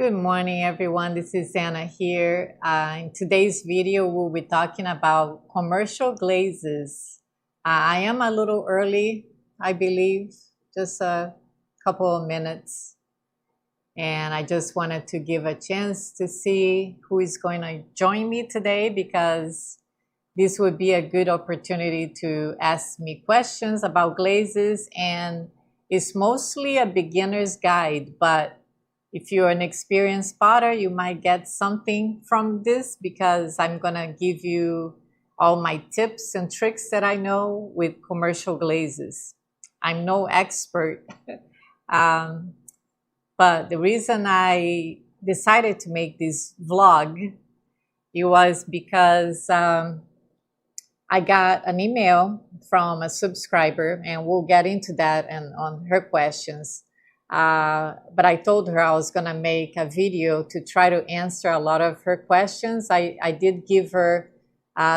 Good morning, everyone. This is Anna here. In today's video, we'll be talking about commercial glazes. I am a little early, I believe, just a couple of minutes. And I just wanted to give a chance to see who is going to join me today, because this would be a good opportunity to ask me questions about glazes. And it's mostly a beginner's guide, but if you're an experienced potter, you might get something from this, because I'm going to give you all my tips and tricks that I know with commercial glazes. I'm no expert, but the reason I decided to make this vlog, it was because I got an email from a subscriber, and we'll get into that and on her questions. But I told her I was going to make a video to try to answer a lot of her questions. I did give her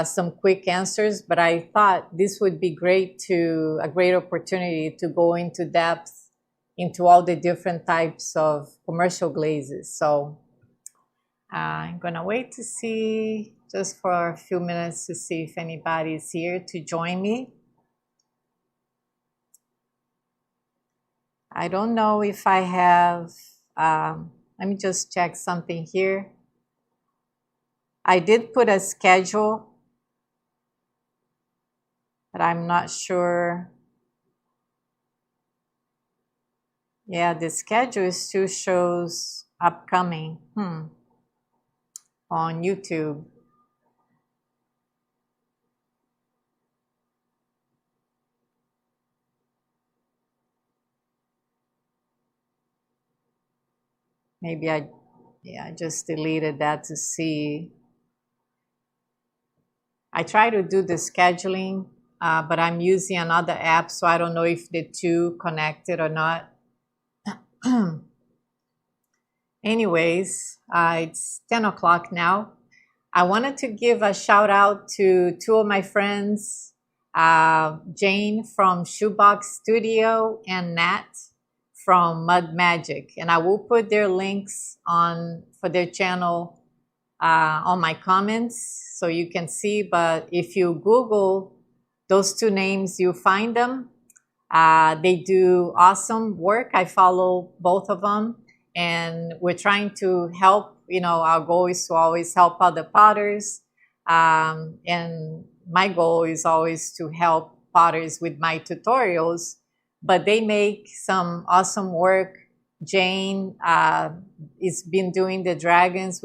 some quick answers, but I thought this would be a great opportunity to go into depth into all the different types of commercial glazes. So I'm going to wait to see, just for a few minutes, to see if anybody is here to join me. I don't know if I have, let me just check something here. I did put a schedule, but I'm not sure. Yeah, the schedule still shows upcoming on YouTube. Maybe I just deleted that to see. I try to do the scheduling, but I'm using another app, so I don't know if the two connected or not. Anyways, it's 10 o'clock now. I wanted to give a shout out to two of my friends, Jane from Shoebox Studio and Nat from Mud Magic, and I will put their links for their channel on my comments so you can see. But if you Google those two names, you find them. They do awesome work. I follow both of them, and we're trying to help. Our goal is to always help other potters, and my goal is always to help potters with my tutorials. But they make some awesome work. Jane has been doing the dragons,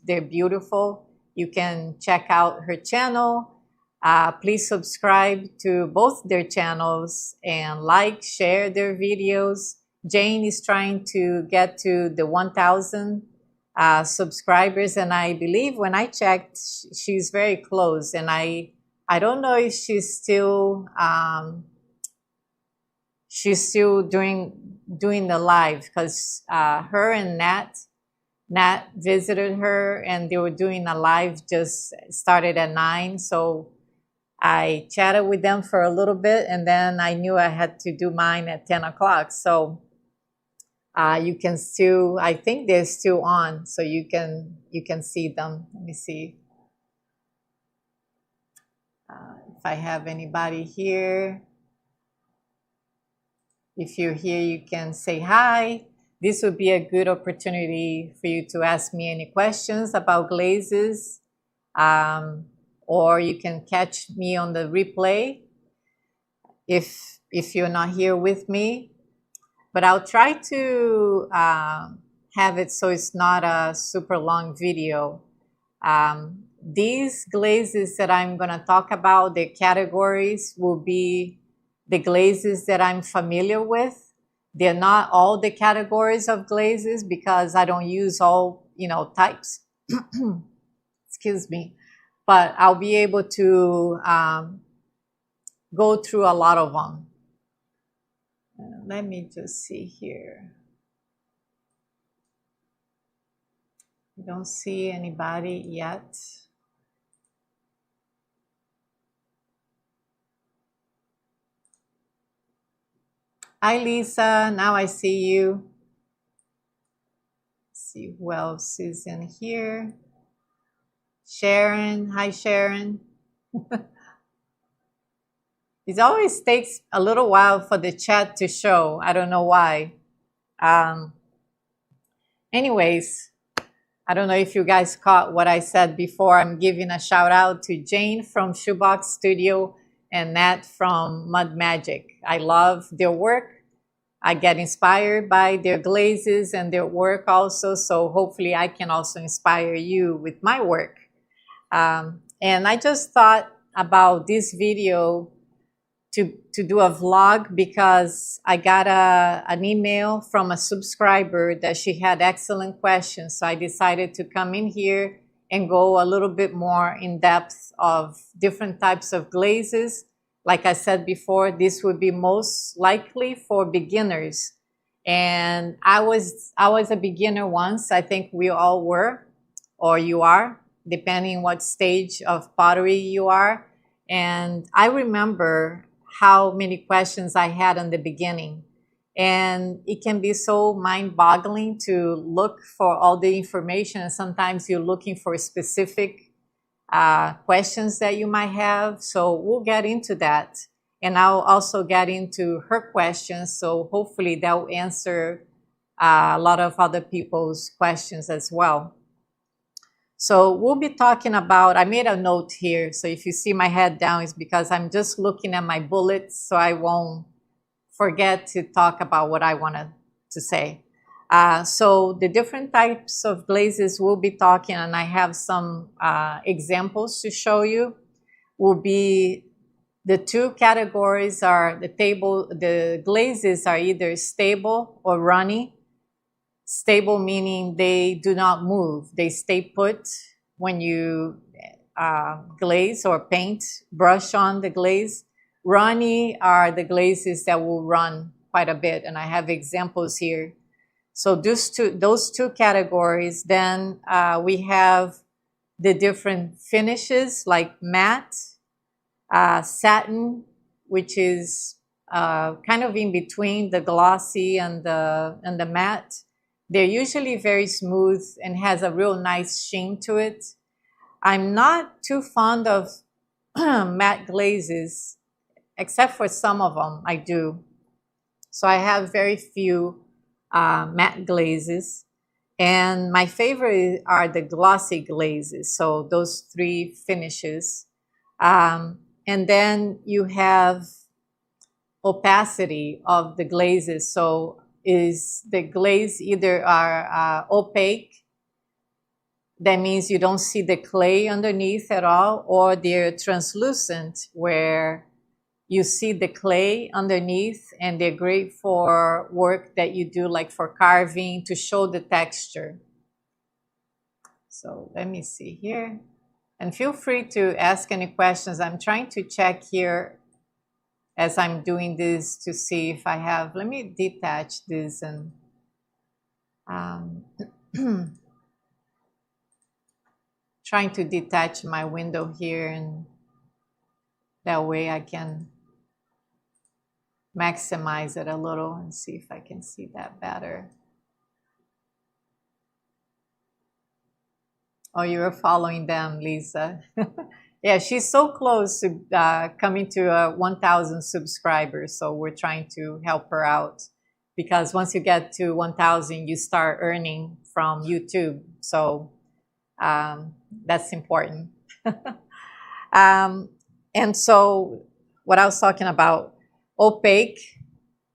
they're beautiful. You can check out her channel. Please subscribe to both their channels and share their videos. Jane is trying to get to the 1,000 subscribers, and I believe when I checked, she's very close. And I don't know if she's still doing the live, because her and Nat visited her, and they were doing a live, just started at 9. So I chatted with them for a little bit, and then I knew I had to do mine at 10 o'clock. So you can still, I think they're still on, so you can see them. Let me see if I have anybody here. If you're here, you can say hi. This would be a good opportunity for you to ask me any questions about glazes, or you can catch me on the replay if you're not here with me. But I'll try to have it so it's not a super long video. These glazes that I'm going to talk about, the categories, will be the glazes that I'm familiar with. They're not all the categories of glazes, because I don't use all, types. Excuse me. But I'll be able to go through a lot of them. Let me just see here. I don't see anybody yet. Hi, Lisa. Now I see you. see who else is in here. Sharon, hi Sharon. It always takes a little while for the chat to show. I don't know why. Anyways, I don't know if you guys caught what I said before. I'm giving a shout out to Jane from Shoebox Studio and Nat from Mud Magic. I love their work. I get inspired by their glazes and their work also. So hopefully I can also inspire you with my work. And I just thought about this video to do a vlog because I got an email from a subscriber that she had excellent questions. So I decided to come in here and go a little bit more in depth of different types of glazes. Like I said before, this would be most likely for beginners. And I was a beginner once. I think we all were, or you are, depending what stage of pottery you are. And I remember how many questions I had in the beginning. And it can be so mind-boggling to look for all the information. And sometimes you're looking for specific questions that you might have. So we'll get into that. And I'll also get into her questions. So hopefully that will answer a lot of other people's questions as well. So we'll be talking about, I made a note here. So if you see my head down, it's because I'm just looking at my bullets so I won't forget to talk about what I wanted to say. So the different types of glazes we'll be talking, and I have some examples to show you, will be the two categories are the glazes are either stable or runny. Stable meaning they do not move. They stay put when you glaze or paint, brush on the glaze. Runny are the glazes that will run quite a bit, and I have examples here. So those two categories. Then we have the different finishes like matte, satin, which is kind of in between the glossy and the matte. They're usually very smooth and has a real nice sheen to it. I'm not too fond of matte glazes, except for some of them I do. So I have very few matte glazes. And my favorite are the glossy glazes. So those three finishes. And then you have opacity of the glazes. So is the glaze either are opaque, that means you don't see the clay underneath at all, or they're translucent where you see the clay underneath, and they're great for work that you do like for carving to show the texture. So let me see here. And feel free to ask any questions. I'm trying to check here as I'm doing this to see if I have, let me detach this and trying to detach my window here, and that way I can maximize it a little and see if I can see that better. Oh, you were following them, Lisa. Yeah, she's so close to coming to 1,000 subscribers. So we're trying to help her out, because once you get to 1,000, you start earning from YouTube. So that's important. And so what I was talking about, opaque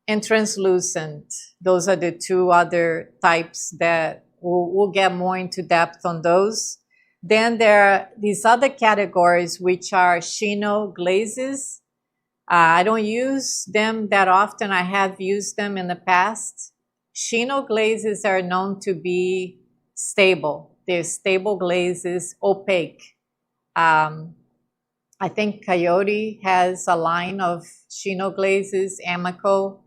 and translucent, those are the two other types that we'll get more into depth on those. Then there are these other categories, which are chino glazes. I don't use them that often. I have used them in the past. Chino glazes are known to be stable. They're stable glazes, opaque. I think Coyote has a line of chino glazes, Amico.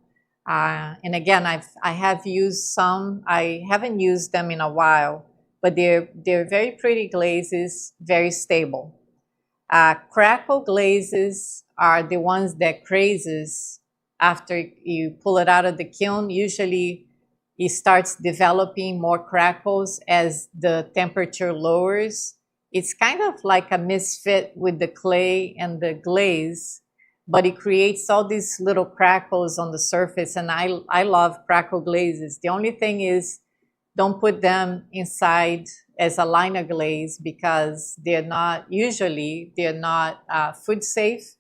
And again, I have used some. I haven't used them in a while, but they're very pretty glazes, very stable. Crackle glazes are the ones that crazes after you pull it out of the kiln. Usually it starts developing more crackles as the temperature lowers. It's kind of like a misfit with the clay and the glaze, but it creates all these little crackles on the surface, and I love crackle glazes. The only thing is, don't put them inside as a liner glaze because they're not food safe.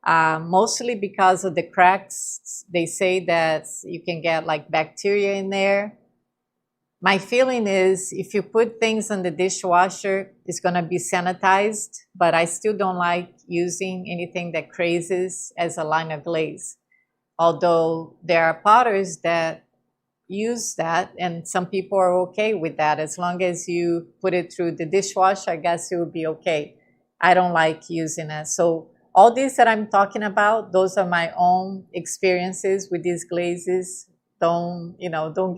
Mostly because of the cracks. They say that you can get like bacteria in there. My feeling is if you put things in the dishwasher, it's going to be sanitized, but I still don't like using anything that crazes as a liner glaze. Although there are potters that use that, and some people are okay with that. As long as you put it through the dishwasher, I guess it would be okay. I don't like using it. So all these that I'm talking about, those are my own experiences with these glazes. Don't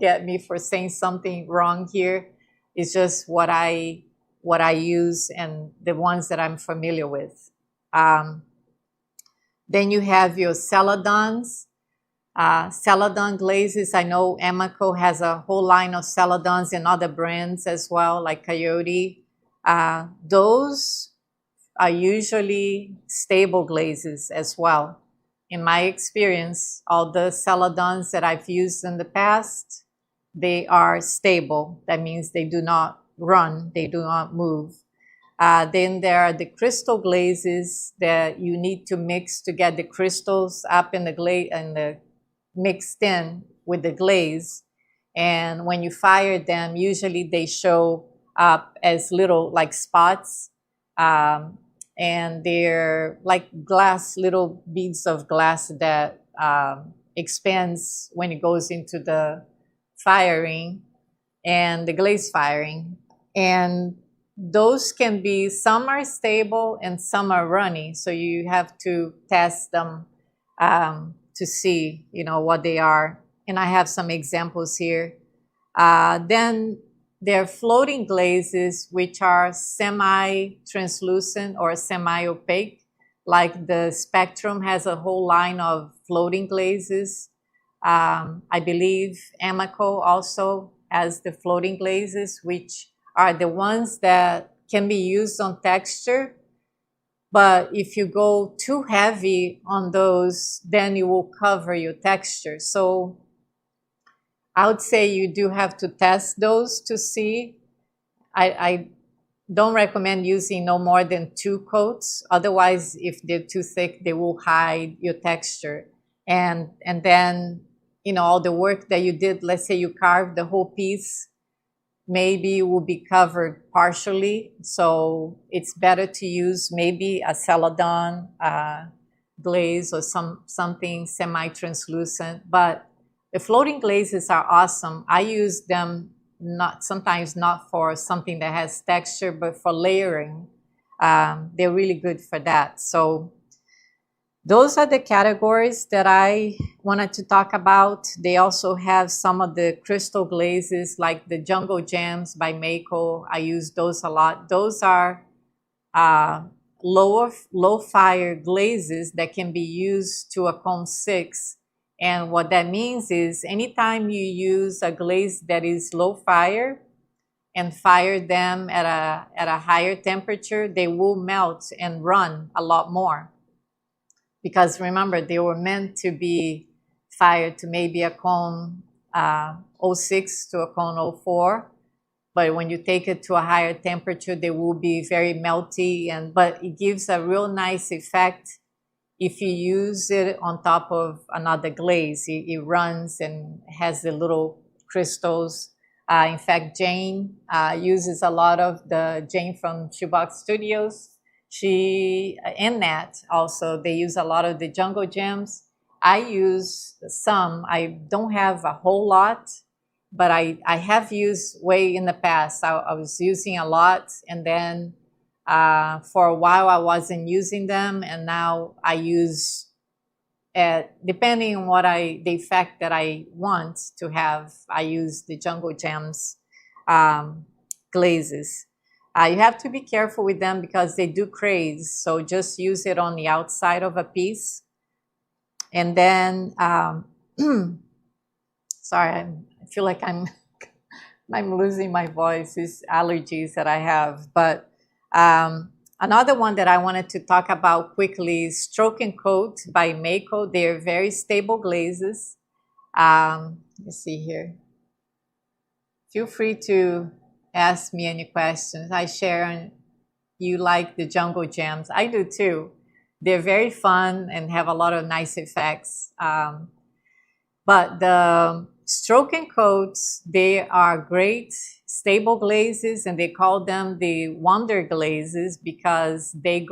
get me for saying something wrong here. It's just what I use and the ones that I'm familiar with. Then you have your Saleladons. Celadon glazes. I know Amico has a whole line of Celadons and other brands as well, like Coyote. Those are usually stable glazes as well. In my experience, all the Celadons that I've used in the past, they are stable. That means they do not run, they do not move. Then there are the crystal glazes that you need to mix to get the crystals up in the glaze and the mixed in with the glaze. And when you fire them, usually they show up as little like spots. And they're like little beads of glass that expands when it goes into the firing and the glaze firing. And those can be, some are stable and some are runny. So you have to test them to see, what they are. And I have some examples here. Then there are floating glazes, which are semi-translucent or semi-opaque. Like the Spectrum has a whole line of floating glazes. I believe Amico also has the floating glazes, which are the ones that can be used on texture. But if you go too heavy on those, then you will cover your texture. So I would say you do have to test those to see. I don't recommend using no more than 2 coats. Otherwise, if they're too thick, they will hide your texture. And then, all the work that you did, let's say you carved the whole piece, maybe will be covered partially. So it's better to use maybe a Celadon glaze or something semi-translucent. But the floating glazes are awesome. I use them sometimes not for something that has texture, but for layering. They're really good for that. So those are the categories that I wanted to talk about. They also have some of the crystal glazes like the Jungle Gems by Mako. I use those a lot. Those are low fire glazes that can be used to a cone 6. And what that means is anytime you use a glaze that is low fire and fire them at a higher temperature, they will melt and run a lot more. Because remember, they were meant to be fired to maybe a cone 06 to a cone 04. But when you take it to a higher temperature, they will be very melty. But it gives a real nice effect if you use it on top of another glaze. It runs and has the little crystals. In fact, Jane uses a lot of Jane from Shoebox Studios. She and Nat also, they use a lot of the Jungle Gems. I use some. I don't have a whole lot, but I have used way in the past. I was using a lot, and then for a while I wasn't using them, and now I use, depending on the effect that I want to have, I use the Jungle Gems glazes. You have to be careful with them because they do craze. So just use it on the outside of a piece. And then, sorry, I'm feel like I'm losing my voice. It's allergies that I have. But another one that I wanted to talk about quickly is Stroke and Coat by Mako. They're very stable glazes. Let's see here. Feel free to ask me any questions. Hi, Sharon. You like the jungle gems? I do too. They're very fun and have a lot of nice effects. But the Stroke and Coats, they are great stable glazes, and they call them the Wonder Glazes because they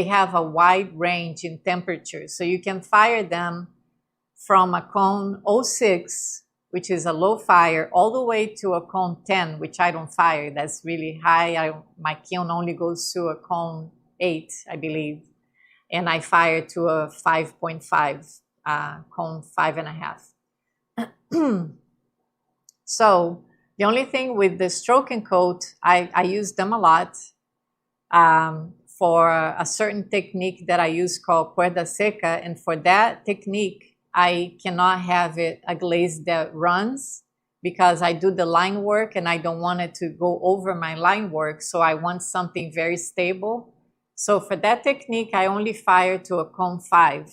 have a wide range in temperature. So you can fire them from a cone 06, which is a low fire, all the way to a cone 10, which I don't fire. That's really high. My kiln only goes to a cone 8, I believe. And I fire to a 5.5, cone 5.5. So the only thing with the Stroke and Coat, I use them a lot for a certain technique that I use called cuerda seca. And for that technique, I cannot have a glaze that runs because I do the line work and I don't want it to go over my line work. So I want something very stable. So for that technique, I only fire to a cone 5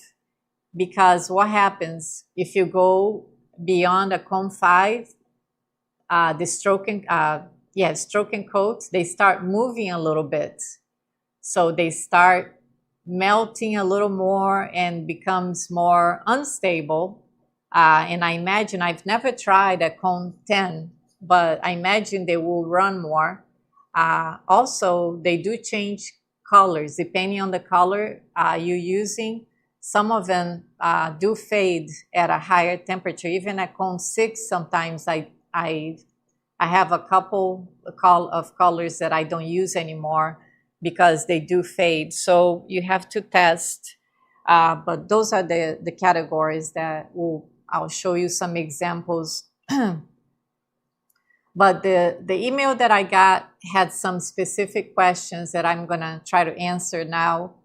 because what happens if you go beyond a cone 5, the Stroke and Coat, they start moving a little bit. So they start melting a little more and becomes more unstable. And I imagine, I've never tried a cone 10, but I imagine they will run more. Also, they do change colors depending on the color you're using. Some of them do fade at a higher temperature. Even at cone 6, sometimes I have a couple of colors that I don't use anymore because they do fade. So you have to test. But those are the categories that I'll show you some examples. But the email that I got had some specific questions that I'm going to try to answer now.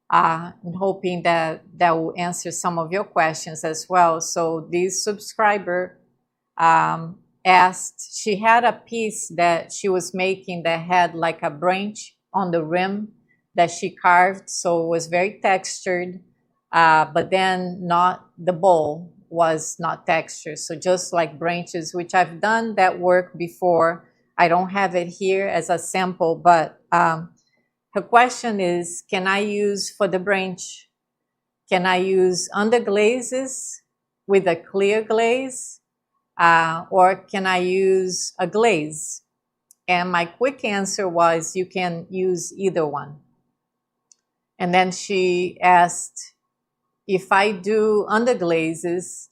I'm hoping that will answer some of your questions as well. So this subscriber asked, she had a piece that she was making that had like a branch on the rim that she carved. So it was very textured, but then not the bowl was not textured. So just like branches, which I've done that work before. I don't have it here as a sample, but her question is, can I use for the branch, can I use Underglazes with a clear glaze, or can I use a glaze? And my quick answer was, you can use either one. And then she asked, if I do Underglazes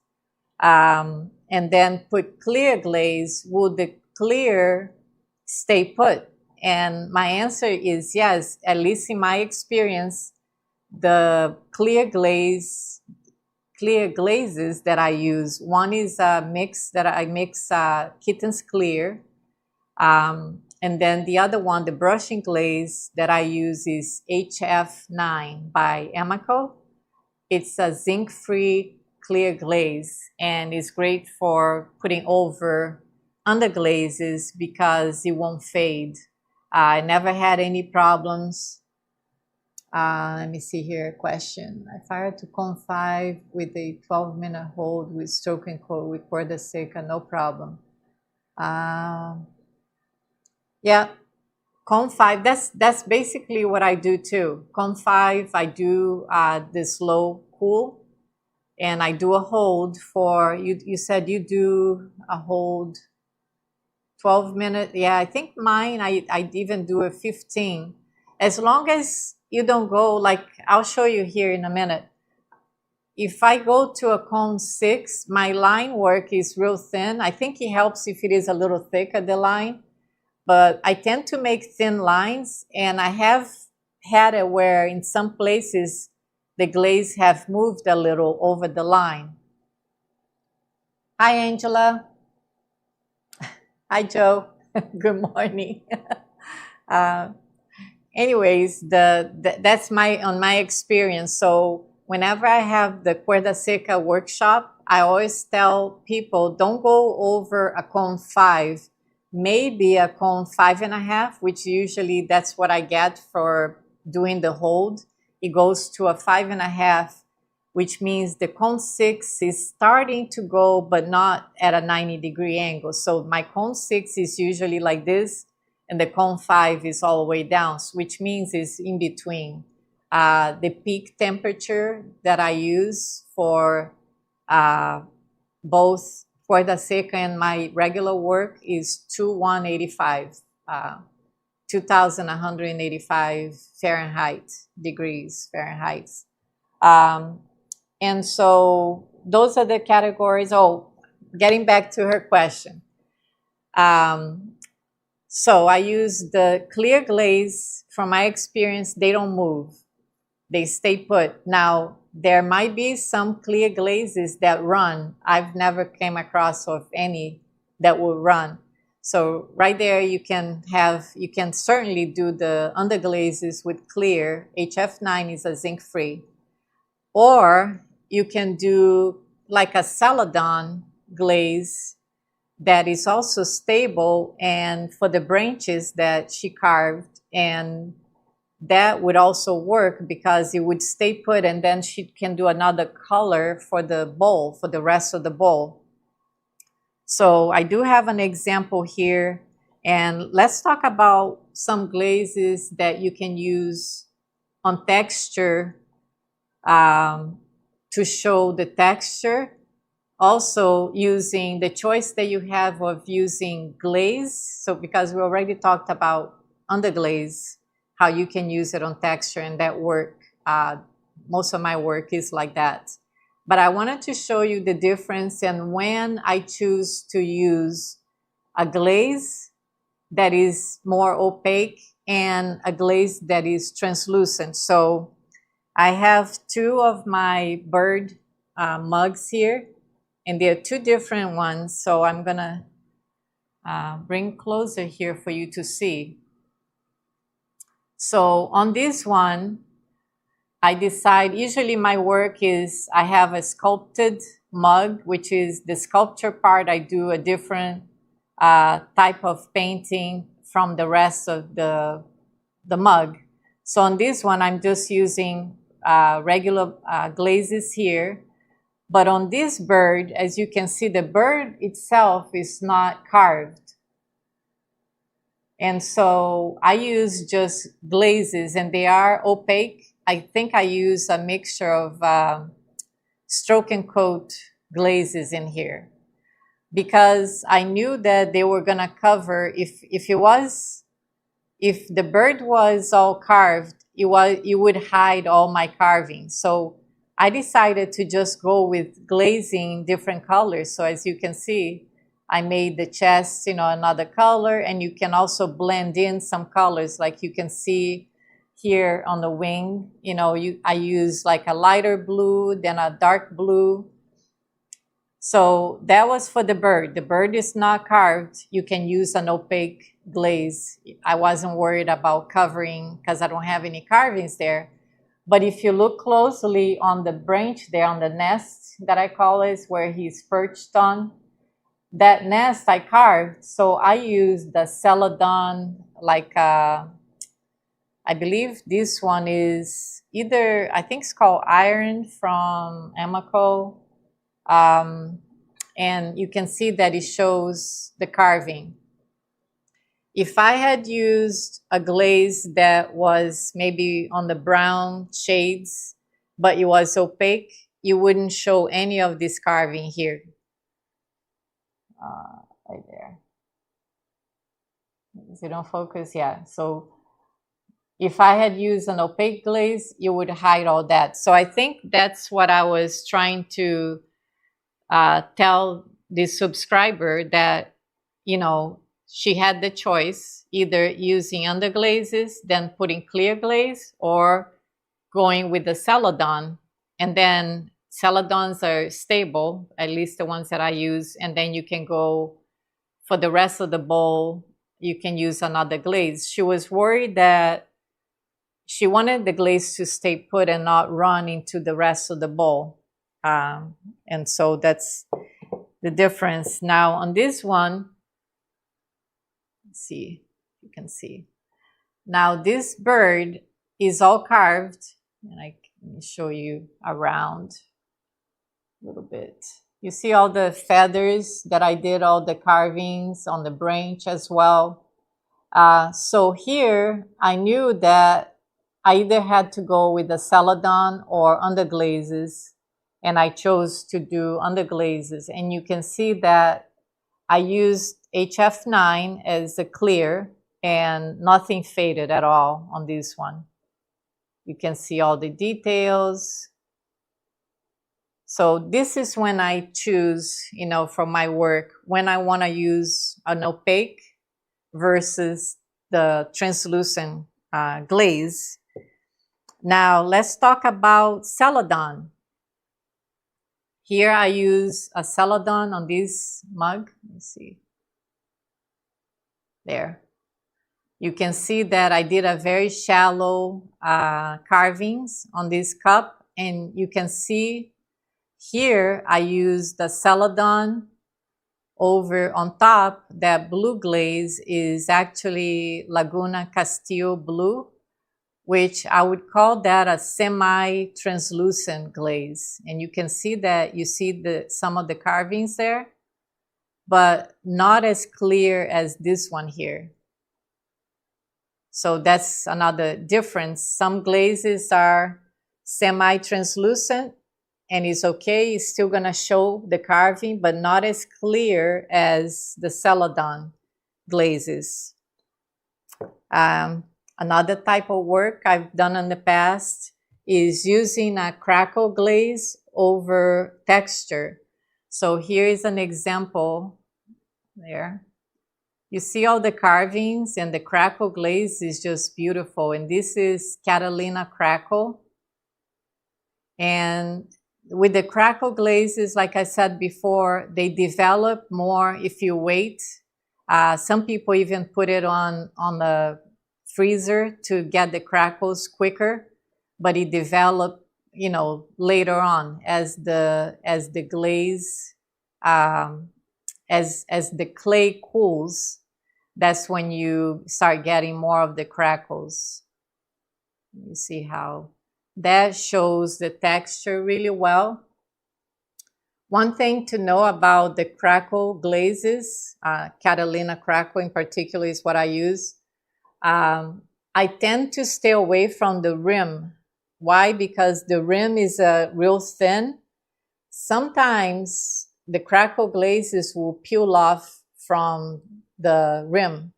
and then put clear glaze, will the clear stay put? And my answer is yes. At least in my experience, the clear glazes that I use, one is a mix that I mix Kitten's Clear, and then the other one, the brushing glaze that I use, is HF9 by Emako. It's a zinc-free clear glaze, and it's great for putting over underglazes because it won't fade. I never had any problems. Let me see here, a question. I fired to cone 5 with a 12-minute hold with Stroke and Coat with cuerda seca, no problem. Yeah, cone 5, that's basically what I do too. Cone 5, I do the slow cool, and I do a hold for, you said you do a hold 12 minutes. Yeah, I think mine, I even do a 15. As long as you don't go, like, I'll show you here in a minute. If I go to a cone 6, my line work is real thin. I think it helps if it is a little thicker, the line. But I tend to make thin lines, and I have had it where in some places the glaze have moved a little over the line. Hi, Angela. Hi, Joe. Good morning. Anyways, that's on my experience. So whenever I have the cuerda seca workshop, I always tell people, don't go over a cone 5, maybe a cone 5.5, which usually that's what I get for doing the hold. It goes to a 5.5, which means the cone 6 is starting to go, but not at a 90-degree angle. So my cone 6 is usually like this, and the cone 5 is all the way down, which means it's in between. The peak temperature that I use for both cuerda seca and my regular work is 2185, 2185 Fahrenheit degrees Fahrenheit. And so those are the categories. Oh, getting back to her question. So I use the clear glaze. From my experience, they don't move. They stay put. Now, there might be some clear glazes that run. I've never came across of any that will run. So right there, you can certainly do the underglazes with clear. HF9 is a zinc-free. Or you can do like a Celadon glaze that is also stable and for the branches that she carved, and that would also work because it would stay put, and then she can do another color for the bowl, for the rest of the bowl. So I do have an example here, and let's talk about some glazes that you can use on texture to show the texture. Also using the choice that you have of using glaze. So because we already talked about underglaze, how you can use it on texture, and that work, most of my work is like that. But I wanted to show you the difference and when I choose to use a glaze that is more opaque and a glaze that is translucent. So I have two of my bird mugs here, and they're two different ones. So I'm gonna bring closer here for you to see. So on this one, I decide, usually my work is, I have a sculpted mug, which is the sculpture part. I do a different type of painting from the rest of the mug. So on this one, I'm just using regular glazes here. But on this bird, as you can see, the bird itself is not carved. And so I use just glazes, and they are opaque. I think I use a mixture of stroke and coat glazes in here because I knew that they were gonna cover, if the bird was all carved, it would hide all my carving. So I decided to just go with glazing different colors. So as you can see, I made the chest, another color, and you can also blend in some colors, like you can see here on the wing. I use like a lighter blue, then a dark blue. So that was for the bird. The bird is not carved. You can use an opaque glaze. I wasn't worried about covering because I don't have any carvings there. But if you look closely on the branch there, on the nest that I call it, where he's perched on, that nest I carved. So I used the Celadon, like I believe this one is either, I think it's called Iron from Amaco. And you can see that it shows the carving. If I had used a glaze that was maybe on the brown shades, but it was opaque, you wouldn't show any of this carving here. Right there. Is it on focus? Yeah. So if I had used an opaque glaze, you would hide all that. So I think that's what I was trying to tell this subscriber, that, she had the choice, either using underglazes, then putting clear glaze, or going with the Celadon. And then Celadons are stable, at least the ones that I use. And then you can go for the rest of the bowl, you can use another glaze. She was worried that she wanted the glaze to stay put and not run into the rest of the bowl. And so that's the difference. Now on this one, let's see, you can see. Now this bird is all carved, and let me show you around a little bit. You see all the feathers that I did, all the carvings on the branch as well. So here I knew that I either had to go with the Saleladon or Underlazes, and I chose to do Underlazes. And you can see that I used HF9 as a clear and nothing faded at all on this one. You can see all the details. So this is when I choose, you know, for my work, when I want to use an opaque versus the translucent glaze. Now let's talk about Celadon. Here I use a Celadon on this mug. Let me see. There. You can see that I did a very shallow carvings on this cup, and you can see here I used the Celadon over on top. That blue glaze is actually Laguna Castile blue, which I would call that a semi-translucent glaze. And you can see that, you see some of the carvings there, but not as clear as this one here. So that's another difference. Some glazes are semi-translucent, and it's okay, it's still gonna show the carving, but not as clear as the Celadon glazes. Another type of work I've done in the past is using a Crackle glaze over texture. So here is an example there. You see all the carvings, and the Crackle glaze is just beautiful. And this is Catalina Crackle. And with the Crackle glazes, like I said before, they develop more if you wait. Some people even put it on the freezer to get the crackles quicker, but it developed, you know, later on as the glaze, as the clay cools. That's when you start getting more of the crackles. You see how that shows the texture really well. One thing to know about the Crackle glazes, Catalina Crackle in particular is what I use. I tend to stay away from the rim. Why? Because the rim is real thin. Sometimes the Crackle glazes will peel off from the rim.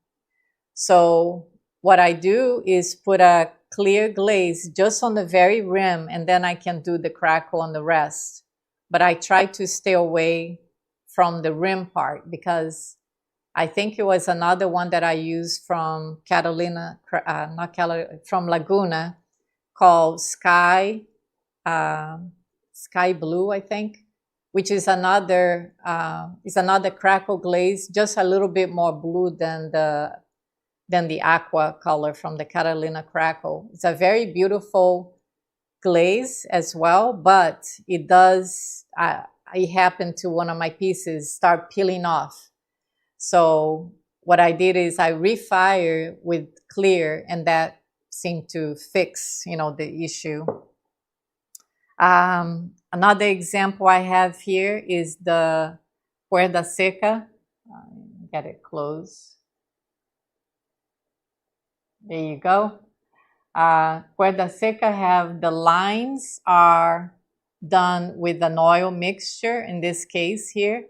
So what I do is put a clear glaze just on the very rim, and then I can do the Crackle on the rest. But I try to stay away from the rim part, because I think it was another one that I used from Catalina, from Laguna, called Sky Blue, I think, which is another Crackle glaze, just a little bit more blue than the aqua color from the Catalina Crackle. It's a very beautiful glaze as well, but it does, it happened to one of my pieces start peeling off. So what I did is I refire with clear, and that seemed to fix, you know, the issue. Another example I have here is the Cuerda Seca. Get it close. There you go. Cuerda Seca have the lines are done with an oil mixture, in this case here.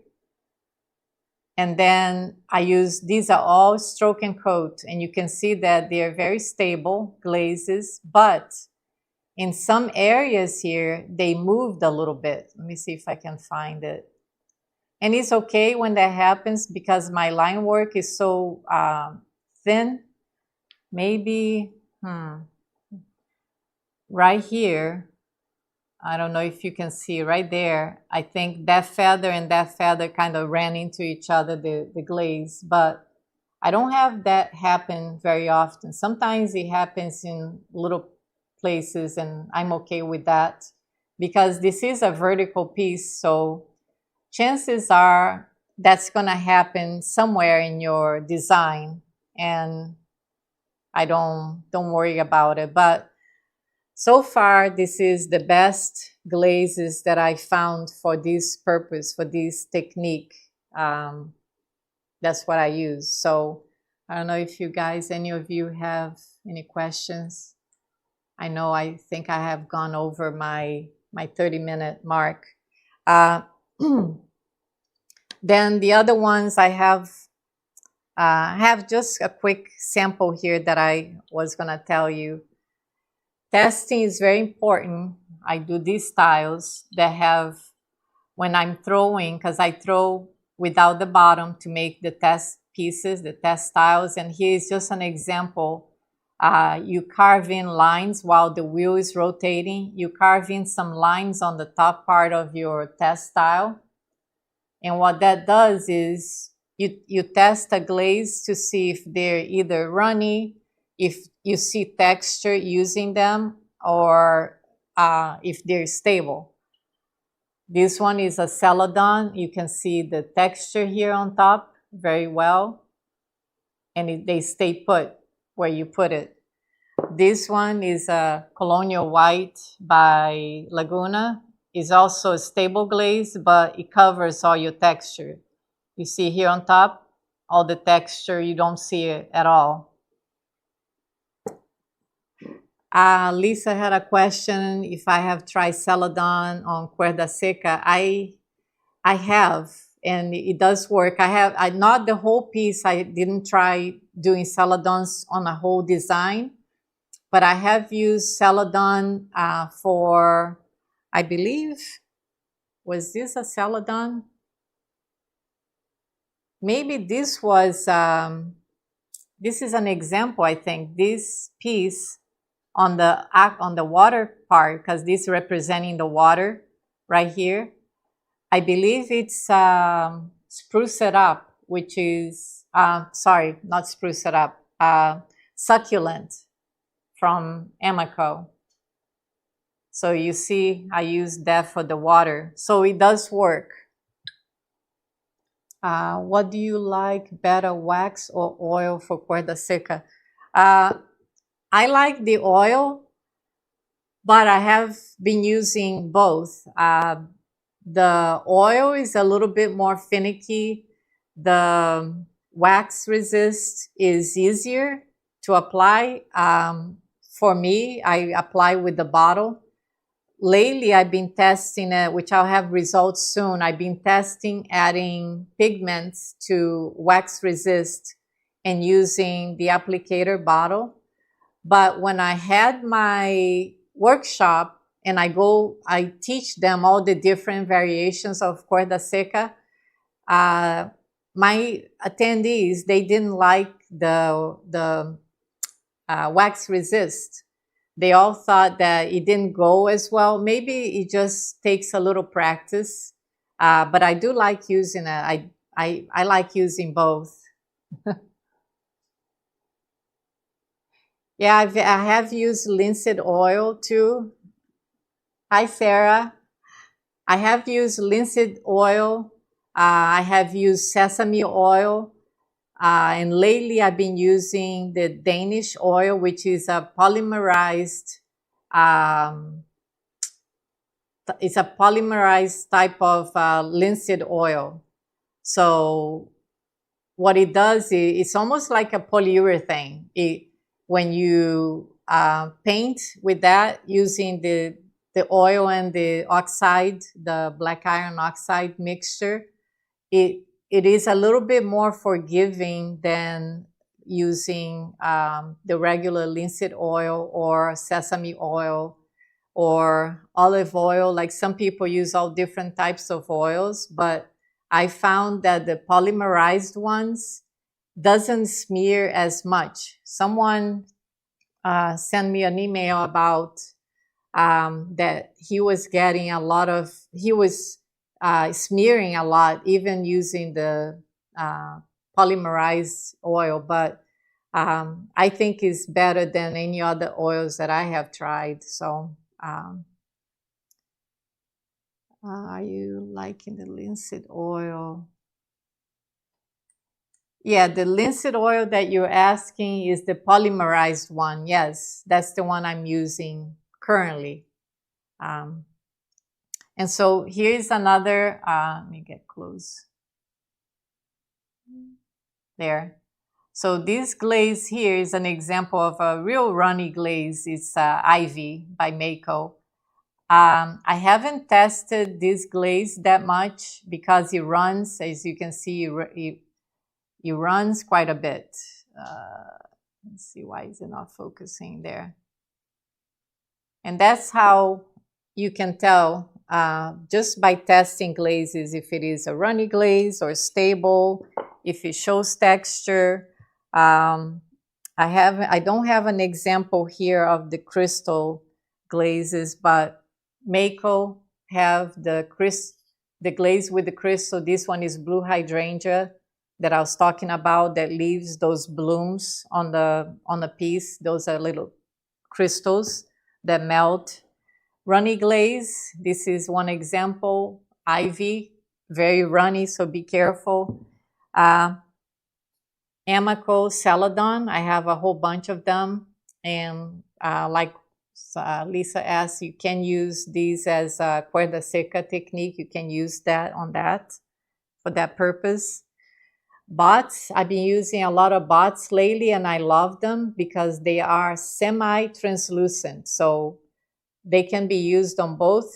And then I use, these are all stroke and coat, and you can see that they are very stable glazes, but in some areas here, they moved a little bit. Let me see if I can find it. And it's okay when that happens, because my line work is so thin. Maybe, right here, I don't know if you can see right there. I think that feather and that feather kind of ran into each other, the glaze, but I don't have that happen very often. Sometimes it happens in little places, and I'm okay with that. because this is a vertical piece. So chances are that's going to happen somewhere in your design, and I don't worry about it. But so far, this is the best glazes that I found for this purpose, for this technique. That's what I use. So I don't know if you guys, any of you have any questions. I think I have gone over my 30-minute mark. Then the other ones I have just a quick sample here that I was going to tell you. Testing is very important. I do these styles that have, when I'm throwing, because I throw without the bottom to make the test pieces, the test styles. And here's just an example. You carve in lines while the wheel is rotating. You carve in some lines on the top part of your test style. And what that does is you test a glaze to see if they're either runny, if you see texture using them, or if they're stable. This one is a Celadon. You can see the texture here on top very well, and they stay put where you put it. This one is a Colonial White by Laguna. It's also a stable glaze, but it covers all your texture. You see here on top, all the texture, you don't see it at all. Lisa had a question if I have tried Celadon on cuerda seca. I have, and it does work. Not the whole piece. I didn't try doing Celadons on a whole design, but I have used Celadon for, I believe, was this a Celadon? Maybe this was, this is an example, I think. This piece on the water part, because this is representing the water right here. I believe it's Spruce It Up, which is, sorry, not Spruce It Up, Succulent from Amico. So you see, I used that for the water. So it does work. What do you like better, wax or oil for cuerda seca? I like the oil, but I have been using both. The oil is a little bit more finicky. The wax resist is easier to apply. For me, I apply with the bottle. Lately, I've been testing it, which I'll have results soon. I've been testing adding pigments to wax resist and using the applicator bottle. But when I had my workshop and I teach them all the different variations of cuerda seca, my attendees, they didn't like the wax resist. They all thought that it didn't go as well. Maybe it just takes a little practice, but I do like using it. I like using both. Yeah, I have used linseed oil too. Hi, Sarah. I have used linseed oil. I have used sesame oil. And lately I've been using the Danish oil, which is a polymerized, it's a polymerized type of linseed oil. So what it does is it's almost like a polyurethane. When you paint with that using the oil and the oxide, the black iron oxide mixture, it is a little bit more forgiving than using the regular linseed oil or sesame oil or olive oil. Like some people use all different types of oils, but I found that the polymerized ones doesn't smear as much. Someone sent me an email about that he was getting smearing a lot, even using the polymerized oil. But I think it's better than any other oils that I have tried. So Are you liking the linseed oil? Yeah, the linseed oil that you're asking is the polymerized one. Yes, that's the one I'm using currently. Um, and so here's another, let me get close. There. So this glaze here is an example of a real runny glaze. It's Ivy by Mako. I haven't tested this glaze that much because it runs, as you can see, it runs quite a bit. Let's see, why is it not focusing there? And that's how you can tell just by testing glazes if it is a runny glaze or stable, if it shows texture. I don't have an example here of the crystal glazes, but Mako have the glaze with the crystal. This one is blue hydrangea that I was talking about that leaves those blooms on the piece. Those are little crystals that melt. Runny glaze, this is one example. Ivy, very runny, so be careful. Amico Celadon, I have a whole bunch of them. And like Lisa asked, you can use these as a cuerda seca technique. You can use that on that for that purpose. Bots, I've been using a lot of bots lately and I love them because they are semi-translucent. So they can be used on both,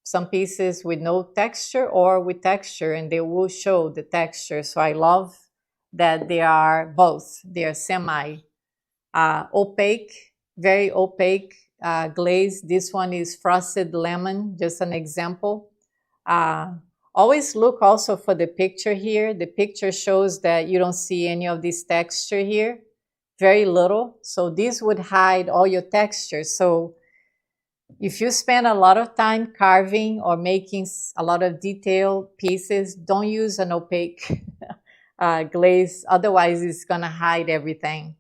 some pieces with no texture or with texture, and they will show the texture. So I love that they are both. They are semi-opaque, very opaque glaze. This one is frosted lemon, just an example. Always look also for the picture here. The picture shows that you don't see any of this texture here, very little. So this would hide all your texture. So if you spend a lot of time carving or making a lot of detailed pieces, don't use an opaque glaze. Otherwise, it's going to hide everything.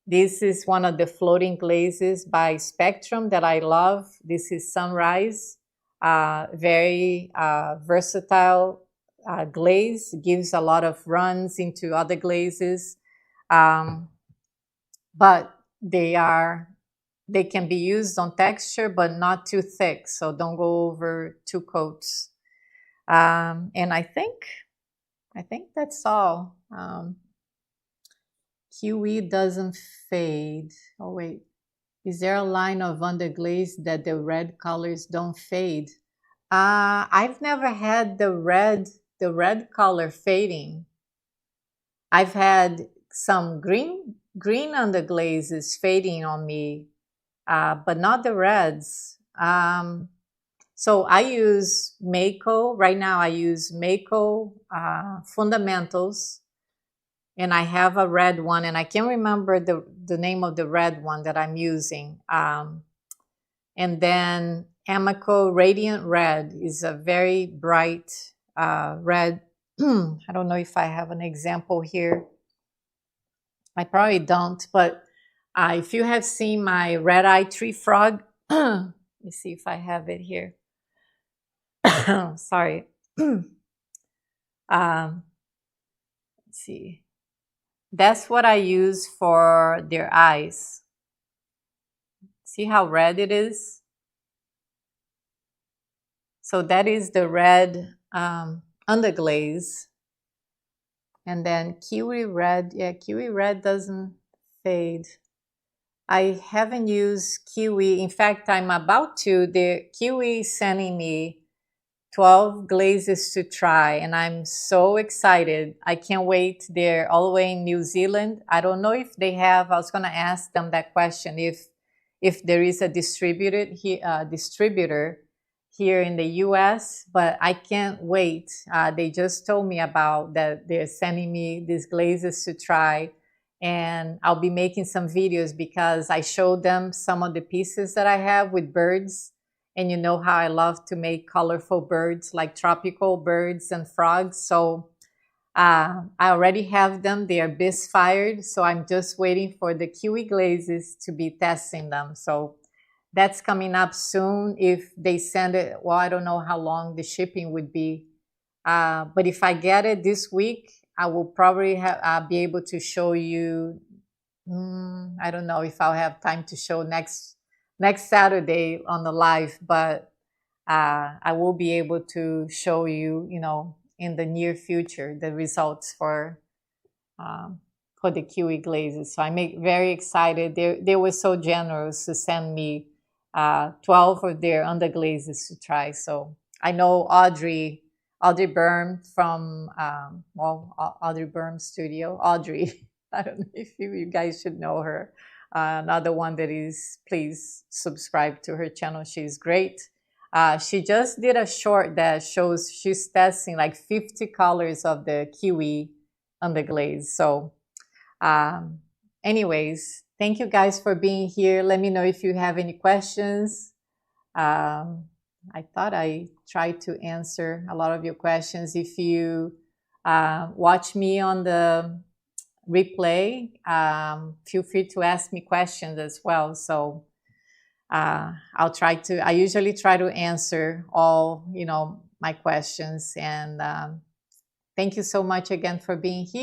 This is one of the floating glazes by Spectrum that I love. This is Sunrise. Very versatile glaze. Gives a lot of runs into other glazes. But they can be used on texture, but not too thick. So don't go over 2 coats. And I think that's all. Kiwi doesn't fade. Oh wait, is there a line of underglaze that the red colors don't fade? I've never had the red color fading. I've had some green underglazes fading on me, but not the reds. So I use Mako. Right now I use Mako Fundamentals. And I have a red one, and I can't remember the name of the red one that I'm using. And then Amico Radiant Red is a very bright red. I don't know if I have an example here. I probably don't, but if you have seen my red eye tree frog, let me see if I have it here. Sorry. Let's see. That's what I use for their eyes. See how red it is? So that is the red underglaze. And then kiwi red, yeah, kiwi red doesn't fade. I haven't used kiwi. In fact, I'm about to. The kiwi is sending me 12 glazes to try, and I'm so excited. I can't wait. They're all the way in New Zealand. I don't know if they have, I was going to ask them that question, if there is a distributor here in the US, but I can't wait. They just told me about that they're sending me these glazes to try, and I'll be making some videos because I showed them some of the pieces that I have with birds. And you know how I love to make colorful birds, like tropical birds and frogs. So I already have them. They are bis-fired. So I'm just waiting for the kiwi glazes to be testing them. So that's coming up soon. If they send it, well, I don't know how long the shipping would be. But if I get it this week, I will probably be able to show you. I don't know if I'll have time to show next Saturday on the live, but I will be able to show you, in the near future, the results um, for the kiwi glazes. So I'm very excited. They were so generous to send me 12 of their underglazes to try. So I know Audrey Berm from Audrey Berm Studio. Audrey, I don't know if you guys should know her. Another one that is, please subscribe to her channel. She's great. She just did a short that shows she's testing like 50 colors of the kiwi underglaze. So anyways, thank you guys for being here. Let me know if you have any questions. I thought I tried to answer a lot of your questions. If you watch me on the replay, feel free to ask me questions as well. So I usually try to answer all, my questions. And thank you so much again for being here.